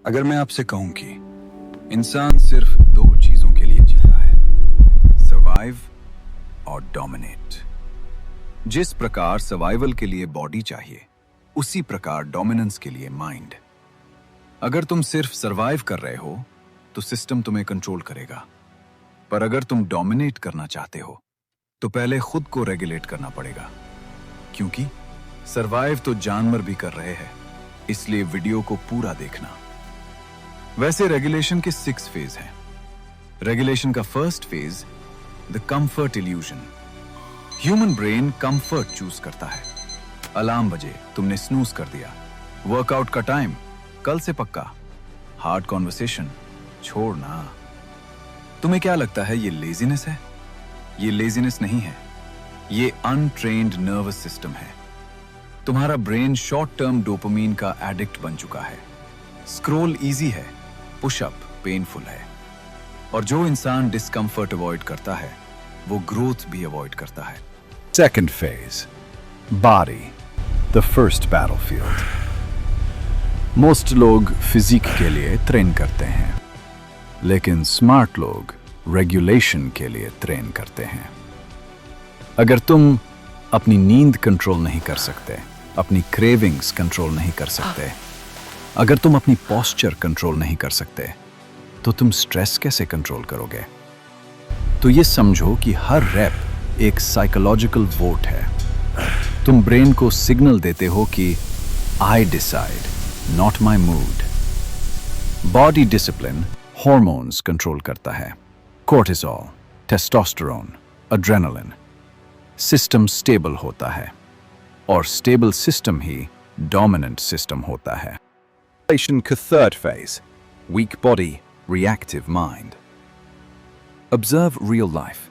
अगर मैं आपसे कहूं कि इंसान सिर्फ दो चीजों के लिए जीता है, सर्वाइव और डोमिनेट। जिस प्रकार सर्वाइवल के लिए बॉडी चाहिए, उसी प्रकार डोमिनेंस के लिए माइंड। अगर तुम सिर्फ सर्वाइव कर रहे हो तो सिस्टम तुम्हें कंट्रोल करेगा, पर अगर तुम डोमिनेट करना चाहते हो तो पहले खुद को रेगुलेट करना पड़ेगा। क्योंकि सर्वाइव तो जानवर भी कर रहे हैं, इसलिए वीडियो को पूरा देखना। वैसे रेगुलेशन के 6 फेज हैं। रेगुलेशन का first phase the comfort illusion. Human brain comfort choose करता है। अलार्म बजे, तुमने स्नूज कर दिया। वर्कआउट का टाइम, कल से पक्का। हार्ड कॉन्वर्सेशन, छोड़ना। तुम्हें क्या लगता है ये लेजीनेस है? ये लेजीनेस नहीं है, ये अनट्रेन्ड नर्वस सिस्टम है। तुम्हारा ब्रेन शॉर्ट टर्म डोपामीन का एडिक्ट बन चुका है। स्क्रॉल इजी है, पुशअप पेनफुल है। और जो इंसान डिस्कंफर्ट अवॉइड करता है वो ग्रोथ भी अवॉइड करता है। Second phase, body, the first battlefield. Most लोग फिजिक के लिए ट्रेन करते हैं, लेकिन स्मार्ट लोग रेगुलेशन के लिए ट्रेन करते हैं। अगर तुम अपनी नींद कंट्रोल नहीं कर सकते, अपनी क्रेविंग्स कंट्रोल नहीं कर सकते, अगर तुम अपनी पोस्चर कंट्रोल नहीं कर सकते, तो तुम स्ट्रेस कैसे कंट्रोल करोगे? तो ये समझो कि हर रैप एक साइकोलॉजिकल वोट है। तुम ब्रेन को सिग्नल देते हो कि I decide, not my mood. Body discipline hormones control करता है, cortisol, testosterone, adrenaline. System stable होता है, और स्टेबल सिस्टम ही डोमिनेंट सिस्टम होता है। Regulation का third phase, weak body, reactive mind. Observe real life.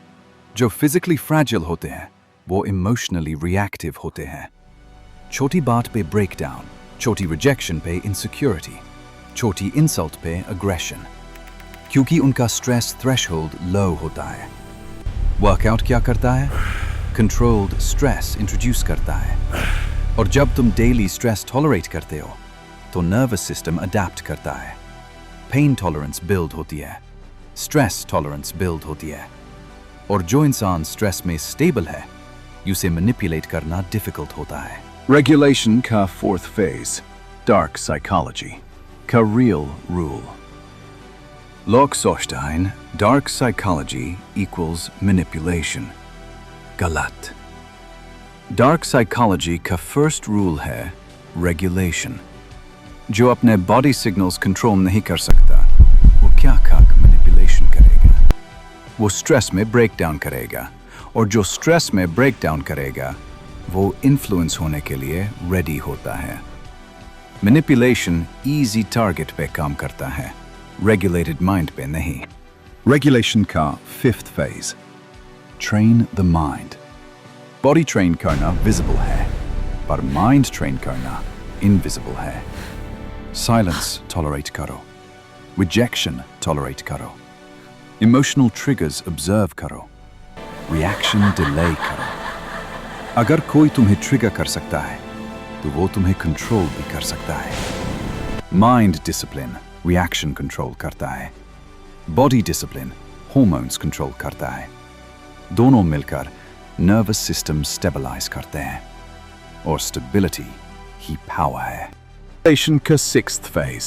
जो physically fragile होते हैं, वो emotionally reactive होते हैं। छोटी बात पे breakdown, छोटी rejection पे insecurity, छोटी insult पे aggression, क्योंकि उनका stress threshold low होता है। Workout क्या करता है? Controlled stress introduce करता है। और जब तुम daily stress tolerate करते हो, तो नर्वस सिस्टम अडेप्ट करता है। पेन टॉलरेंस बिल्ड होती है, स्ट्रेस टॉलरेंस बिल्ड होती है। और जो इंसान स्ट्रेस में स्टेबल है, उसे मैनिपुलेट करना डिफिकल्ट होता है। रेगुलेशन का फोर्थ फेज, डार्क साइकोलॉजी का रियल रूल। लोग सोचते हैं डार्क साइकोलॉजी इक्वल्स मैनिपुलेशन। गलत। डार्क साइकोलॉजी का फर्स्ट रूल है रेगुलेशन। जो अपने बॉडी सिग्नल्स कंट्रोल नहीं कर सकता, वो क्या मैनिपुलेशन करेगा। वो स्ट्रेस में ब्रेक डाउन करेगा, और जो स्ट्रेस में ब्रेक डाउन करेगा वो इन्फ्लुएंस होने के लिए रेडी होता है। मैनिपुलेशन इजी टारगेट पे काम करता है, रेगुलेटेड माइंड पे नहीं। रेगुलेशन का fifth phase, train the mind. Body train करना विजिबल है, पर माइंड ट्रेन करना इनविजिबल है। Silence tolerate करो, rejection tolerate करो, emotional triggers observe करो, reaction delay करो। अगर कोई तुम्हें ट्रिगर कर सकता है, तो वो तुम्हें कंट्रोल भी कर सकता है। माइंड डिसिप्लिन रिएक्शन कंट्रोल करता है, बॉडी डिसिप्लिन हॉर्मोन्स कंट्रोल करता है। दोनों मिलकर नर्वस सिस्टम स्टेबलाइज करते हैं, और स्टेबिलिटी ही पावर है। Regulation का sixth phase,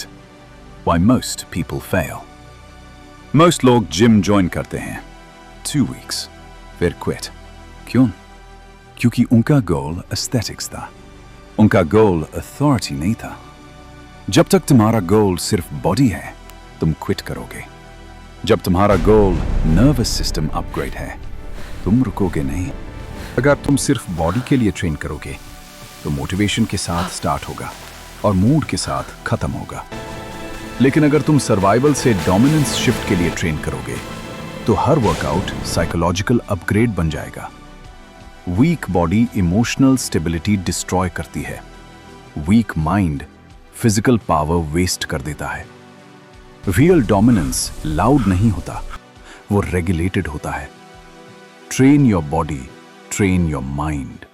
why most people fail. Most लोग जिम ज्वाइन करते हैं 2 weeks, फिर क्विट। क्यों? क्योंकि उनका गोल एस्थेटिक्स था, उनका गोल अथॉरिटी नहीं था। जब तक तुम्हारा गोल सिर्फ बॉडी है, तुम क्विट करोगे। जब तुम्हारा गोल नर्वस सिस्टम अपग्रेड है, तुम रुकोगे नहीं। अगर तुम सिर्फ बॉडी के लिए ट्रेन करोगे, तो मोटिवेशन के साथ स्टार्ट होगा और मूड के साथ खत्म होगा। लेकिन अगर तुम सर्वाइवल से डोमिनेंस शिफ्ट के लिए ट्रेन करोगे, तो हर वर्कआउट साइकोलॉजिकल अपग्रेड बन जाएगा। Weak body emotional stability destroy करती है, weak mind physical power waste कर देता है। रियल डोमिनेंस लाउड नहीं होता, वो रेगुलेटेड होता है। Train your body, train your mind.